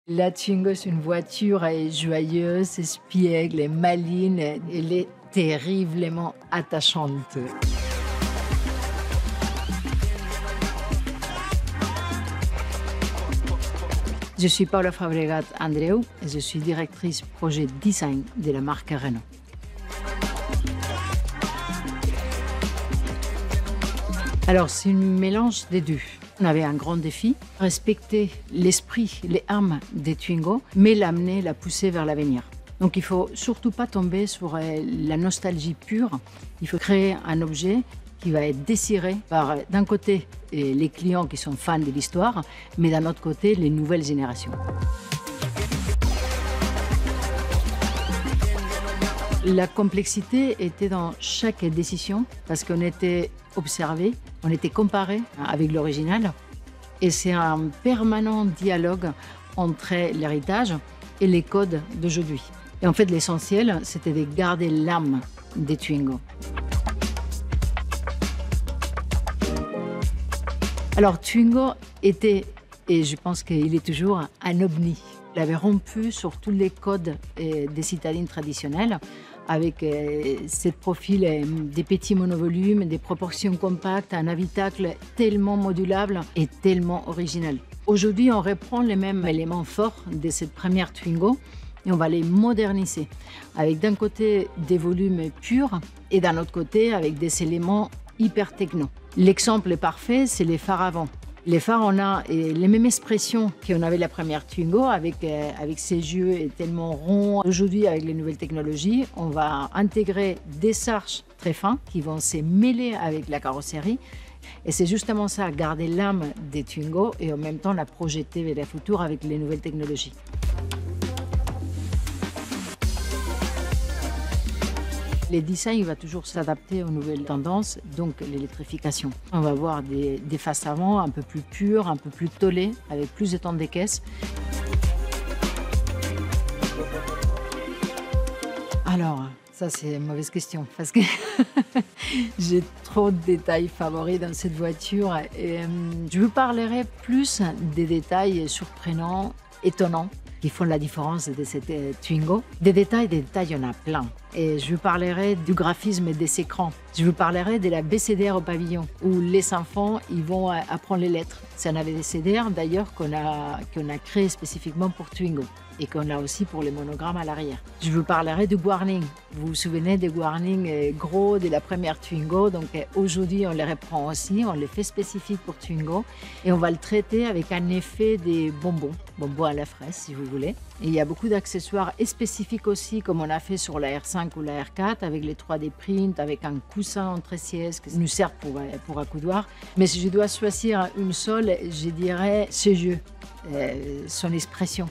La Twingo, c'est une voiture, elle est joyeuse, espiègle, elle est maligne, elle est terriblement attachante. Je suis Paula Fabregat Andreu et je suis directrice projet design de la marque Renault. Alors, c'est un mélange des deux. On avait un grand défi, respecter l'esprit, les âmes des Twingo, mais l'amener, la pousser vers l'avenir. Donc, il ne faut surtout pas tomber sur la nostalgie pure. Il faut créer un objet qui va être désiré par, d'un côté, les clients qui sont fans de l'histoire, mais d'un autre côté, les nouvelles générations. La complexité était dans chaque décision parce qu'on était observé, on était comparé avec l'original et c'est un permanent dialogue entre l'héritage et les codes d'aujourd'hui. Et en fait, l'essentiel, c'était de garder l'âme des Twingo. Alors, Twingo était, et je pense qu'il est toujours, un ovni. Il avait rompu sur tous les codes des citadines traditionnelles avec ce profil des petits monovolumes, des proportions compactes, un habitacle tellement modulable et tellement original. Aujourd'hui, on reprend les mêmes éléments forts de cette première Twingo et on va les moderniser avec d'un côté des volumes purs et d'un autre côté avec des éléments hyper techno. L'exemple parfait, c'est les phares avant. Les phares, on a les mêmes expressions qu'on avait la première Twingo avec ses yeux tellement ronds. Aujourd'hui, avec les nouvelles technologies, on va intégrer des arches très fins qui vont se mêler avec la carrosserie. Et c'est justement ça, garder l'âme des Twingo et en même temps la projeter vers le futur avec les nouvelles technologies. Le design va toujours s'adapter aux nouvelles tendances, donc l'électrification. On va avoir des faces avant un peu plus pures, un peu plus tollées, avec plus de temps de caisse. Alors, ça c'est une mauvaise question, parce que j'ai trop de détails favoris dans cette voiture. Et, je vous parlerai plus des détails surprenants, étonnants, qui font la différence de cette Twingo. Des détails, il y en a plein. Et je vous parlerai du graphisme des écrans. Je vous parlerai de la BCDR au pavillon, où les enfants ils vont apprendre les lettres. C'est un ABCDR d'ailleurs qu'on a créé spécifiquement pour Twingo et qu'on a aussi pour les monogrammes à l'arrière. Je vous parlerai du warning. Vous vous souvenez des warnings gros de la première Twingo. Donc aujourd'hui, on les reprend aussi, on les fait spécifiques pour Twingo et on va le traiter avec un effet des bonbons à la fraise si vous voulez. Et il y a beaucoup d'accessoires spécifiques aussi, comme on a fait sur la R5 ou la R4, avec les 3D print, avec un coussin entre sièges qui nous sert pour accoudoir. Mais si je dois choisir une seule, je dirais ses yeux, son expression.